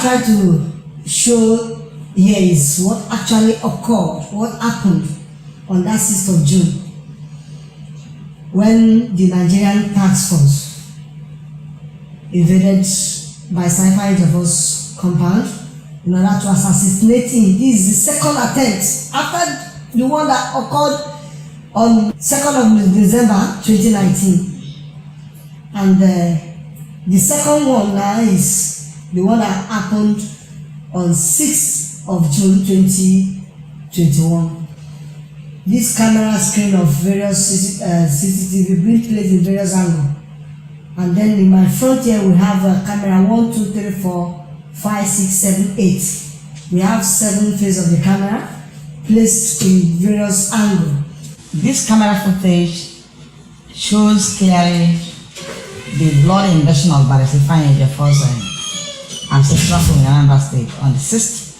try to show here is what actually occurred, what happened on that 6th of June when the Nigerian task force invaded by Saifa Ejiofor's compound in order to assassinate him. This is the second attempt after the one that occurred on 2nd of December 2019. And the second one now is the one that happened on 6th of June 2021. This camera screen of various CCTV being placed in various angles. And then in my front here we have a camera 1, 2, 3, 4, 5, 6, 7, 8. We have 7 faces of the camera placed in various angles. This camera footage shows clearly the bloody invasion of Barrister Ifeanyi Ejiofor's ancestral home in Anambra State on the 6th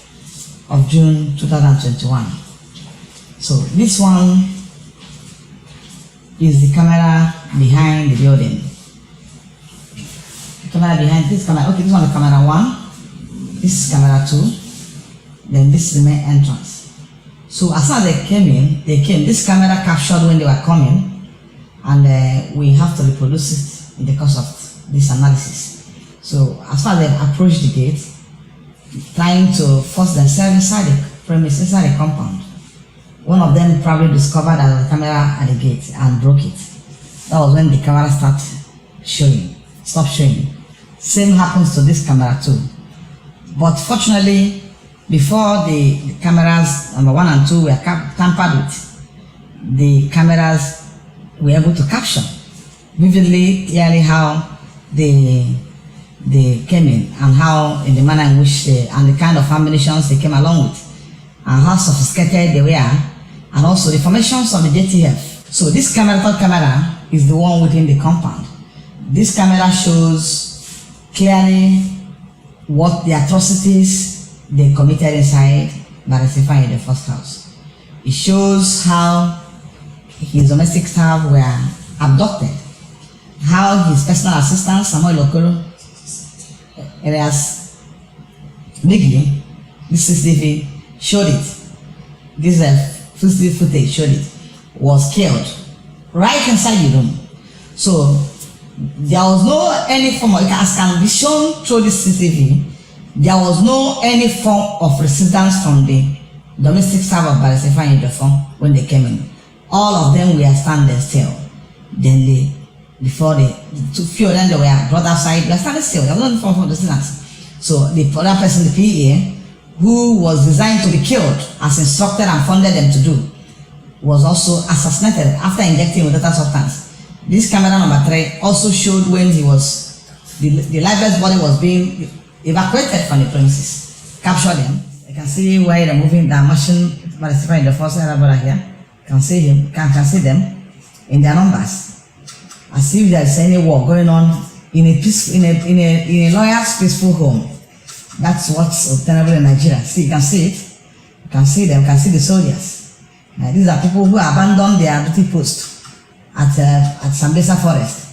of June 2021. So this one is the camera behind the building. The camera behind this camera, okay, this one is camera 1, this is camera 2, then this is the main entrance. So as soon as they came, this camera captured when they were coming, and we have to reproduce it in the course of this analysis. So as far as they approached the gate, trying to force themselves inside the premise, inside the compound, one of them probably discovered that there was a camera at the gate and broke it. That was when the camera stopped showing. Same happens to this camera too. But fortunately, before the cameras number 1 and 2 were tampered with, the cameras were able to capture vividly, clearly how they came in and how, in the manner in which and the kind of ammunitions they came along with, and how sophisticated they were, and also the formations of the JTF. So this camera, third camera, is the one within the compound. This camera shows clearly what the atrocities they committed inside Barrister Ifeanyi Ejiofor's house. It shows how his domestic staff were abducted, how his personal assistant Samuel Okoro, alias Bigly, this CCTV showed it. This CCTV footage showed it, was killed right inside the room. So there was no any form of, as can be shown through this CCTV, there was no any form of resistance from the domestic staff of Barrister Ifeanyi Ejiofor when they came in. All of them were standing still. Then before few of them they were brought outside, they were standing still. There was no form of resistance. So the other person, the PA, who was designed to be killed as instructed and funded them to do, was also assassinated after injecting with lethal substance. This camera number 3 also showed when he was, the lifeless body was being evacuated from the premises. Captured them. You can see where they're moving, they're marching by the Ifeanyi Ejiofor brother here. You can see him, can see them in their numbers. As if there's any war going on in a lawyer's peaceful home. That's what's obtainable in Nigeria. See, you can see it. You can see them, you can see the soldiers. Now, these are people who abandoned their duty post at Sambisa Forest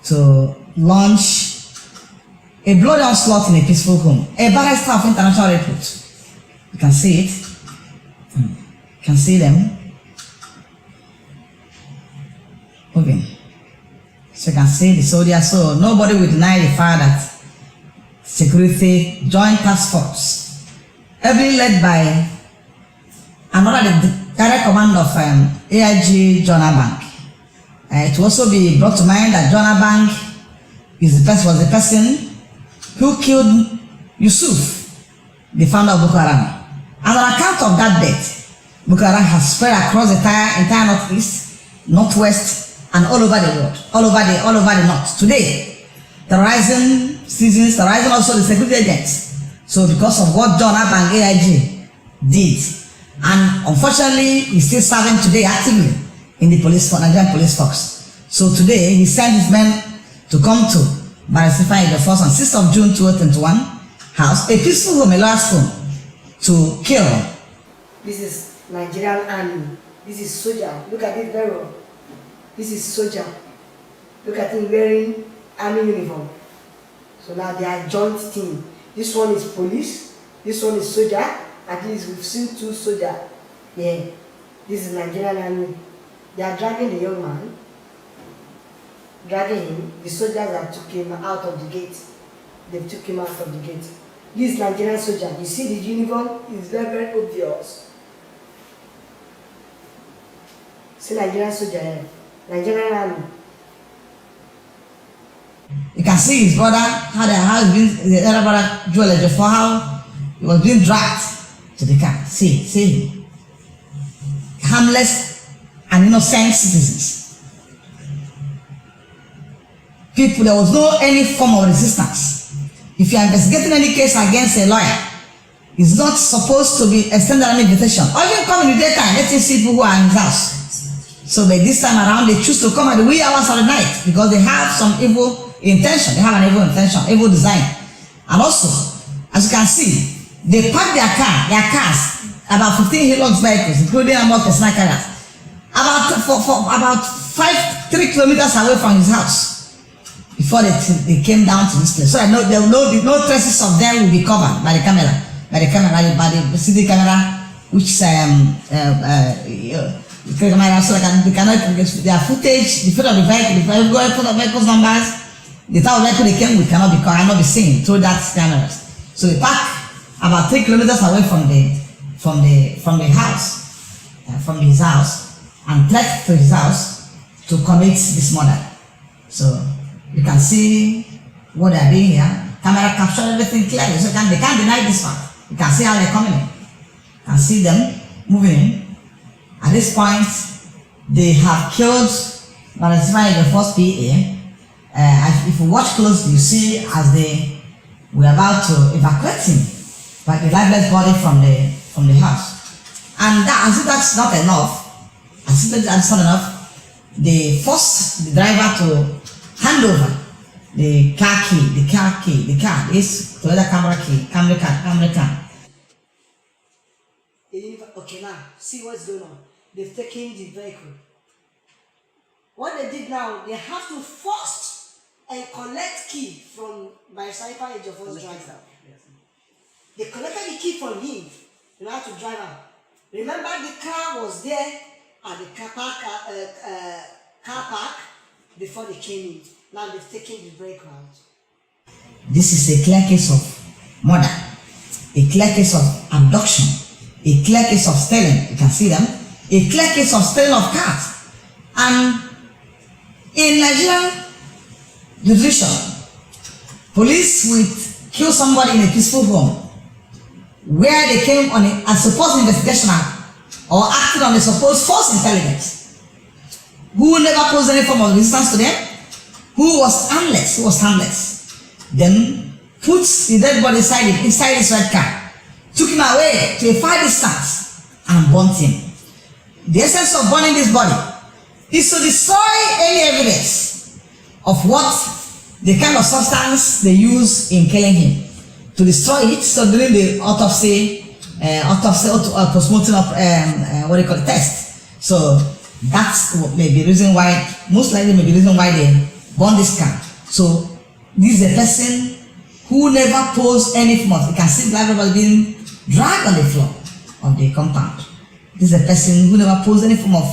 to launch a bloody onslaught in a peaceful home. A barrister of international repute. You can see it. You can see them moving. So you can see the soldiers. So nobody will deny the fact that security joint task force, heavily led by another the direct command of AIG John Abang. It will also be brought to mind that John Abang was the person who killed Yusuf, the founder of Boko Haram. And on account of that death, Boko Haram has spread across the entire northeast, northwest, and all over the world, all over the north. Today, terrorizing citizens, terrorizing also the security agents. So because of what John Abang AIG did, and unfortunately he's still serving today actively in the Nigerian police force. So today he sent his men to come to Barrister Ifeanyi Ejiofor on 6th of June 2021 house, a peaceful home, a lawyer's home, to kill. This is Nigerian army. This is soldier. Look at it very well. This is soldier. Look at him wearing army uniform. So now they are joint team. This one is police, this one is soldier. At least we've seen 2 soldiers. Yeah, this is Nigerian army. They are dragging the young man, dragging him. The soldiers have took him out of the gate. They took him out of the gate. This Nigerian soldier, you see the uniform is very, very obvious. See Nigerian soldier here, Nigerian army. You can see his brother, how the other brother Joel Ejiofor, how he was being dragged to the car. See him. Harmless and innocent citizens. People, there was no any form of resistance. If you are investigating any case against a lawyer, it's not supposed to be extended an invitation. Or even come in the daytime, let him see people who are in his house. So by this time around, they choose to come at the wee hours of the night because they have some evil intention. They have an evil intention, evil design. And also, as you can see, they park their cars, about 15 Hilux vehicles, including a more personal carriers, about 3 kilometers away from his house before they came down to this place. So I know there will no traces of them will be covered by the camera, by the CD camera, which the camera, so they cannot get their footage, the photo of the vehicle, the vehicle's numbers, the type of vehicle they came with cannot be seen through that cameras. So they park about 3 kilometers away from his house, and trek to his house to commit this murder. So you can see what they are doing here. Camera captured everything clearly, so they can't deny this fact. You can see how they're coming in. You can see them moving in. At this point, they have killed Barrister the first PA. If you watch closely, you see as they were about to evacuate him, but the lifeless body from the house. And as if that's not enough, they forced the driver to hand over the car is Toyota Camry car. Okay, now see what's going on. They've taken the vehicle. What they did now, they have to first and collect key from Barrister Ejiofor's driver. They collected the key from him in order to drive out. Remember, the car was there at the car park before they came in. Now they've taken the vehicle out. This is a clear case of murder, a clear case of abduction, a clear case of stealing. You can see them. A clear case of stealing of cars. And in Nigerian judicial, police will kill somebody in a peaceful home where they came on a supposed investigation or acted on a supposed false intelligence, who never posed any form of resistance to them, who was harmless, then puts the dead body inside his red car, took him away to a far distance and burnt him. The essence of burning this body is to destroy any evidence of what the kind of substance they use in killing him. To destroy it, so during the autopsy postmortem test. So that's maybe reason why, most likely maybe reason why they burn this car. So this is a person who never posed any form of, you can see everybody being dragged on the floor of the compound. This is a person who never posed any form of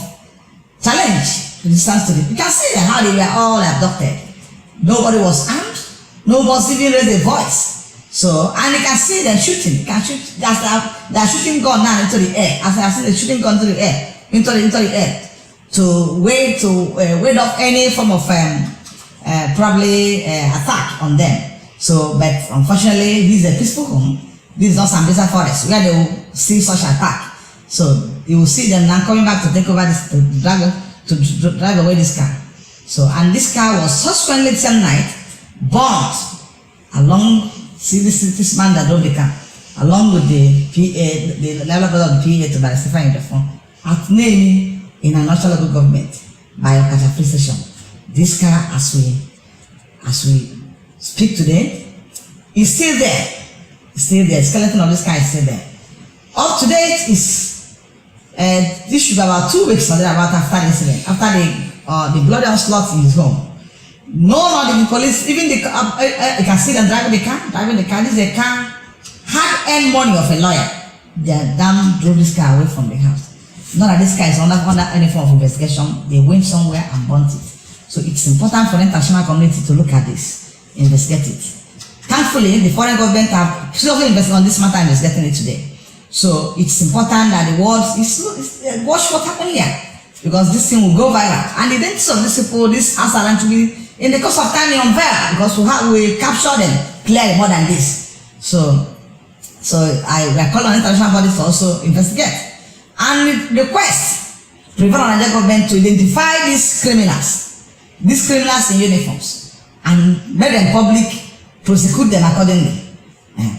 challenge to distance to them. You can see how they were all abducted. Nobody was armed, nobody even raised a voice. So, and you can see them shooting. You can shoot. They're shooting gun now into the air. As I see the shooting gun into the air, to ward off any form of probably attack on them. So, but unfortunately, this is a peaceful home. This is not Sambisa Forest where they will see such attack. So you will see them now coming back to take over this, to drive away this car. So, and this car was subsequently the same night burnt along. See this man that drove the car, along with the PA, the level of the PA to Barrister Ejiofor at Nemi in a national local government by Okasha Free Station. This car, as we speak today, is still there. It's still there. The skeleton of this car is still there. Up to date is this should be about 2 weeks or about after the incident, after the bloody onslaught in his home. No, not the police, even the you can see them driving the car. This is a car, hard-earned money of a lawyer. They damn drove this car away from the house. Not that this car is under any form of investigation. They went somewhere and burnt it. So it's important for the international community to look at this, investigate it. Thankfully, the foreign government have seriously invested on this matter and investigating it today. So it's important that the world watch what happened here, because this thing will go viral. And the identities of these people, this Asalan, to be in the course of time they unveil, because we capture them clearly more than this. So we are calling on international bodies to also investigate and request prevent Nigerian government to identify these criminals in uniforms and make them public, prosecute them accordingly.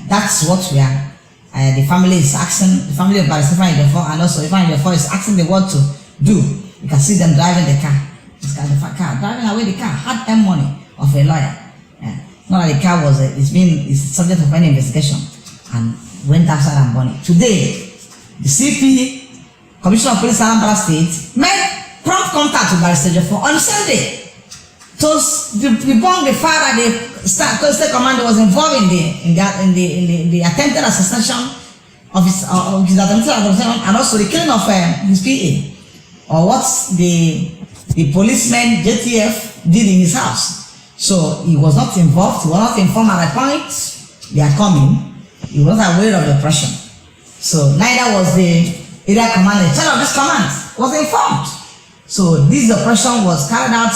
That's what we are. The family is asking, the family of Barrister Ejiofor, and also Ifeanyi Ejiofor is asking the world to do. You can see them driving the car. This guy, the car, driving away the car, hard-earned money of a lawyer. Not that the car was, it's subject of any investigation and went outside and burned it. Today, the CP, Commissioner of Police Anambra State, made prompt contact with Barrister Ejiofor on Sunday to debunk the fact that the state commander was involved in the attempted assassination of his attempted assassination and also the killing of his PA, or what the policeman JTF did in his house. So he was not involved, he was not informed at the point they are coming, he was not aware of the operation. So neither was the area commander in charge of this command was informed. So this operation was carried out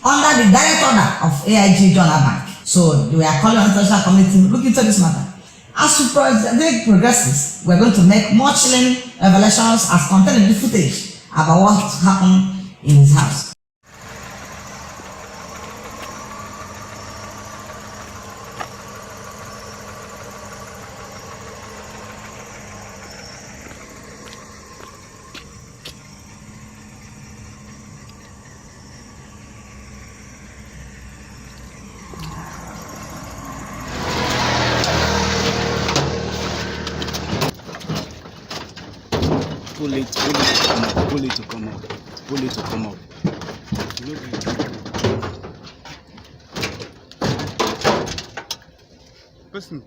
under the direct order of AIG John Abank. So we are calling on the international community to look into this matter. As the day progresses, we are going to make more chilling revelations as contained in the footage about what happened in his house. Pull it to come up, pull it to come up, pull it to come up. Listen.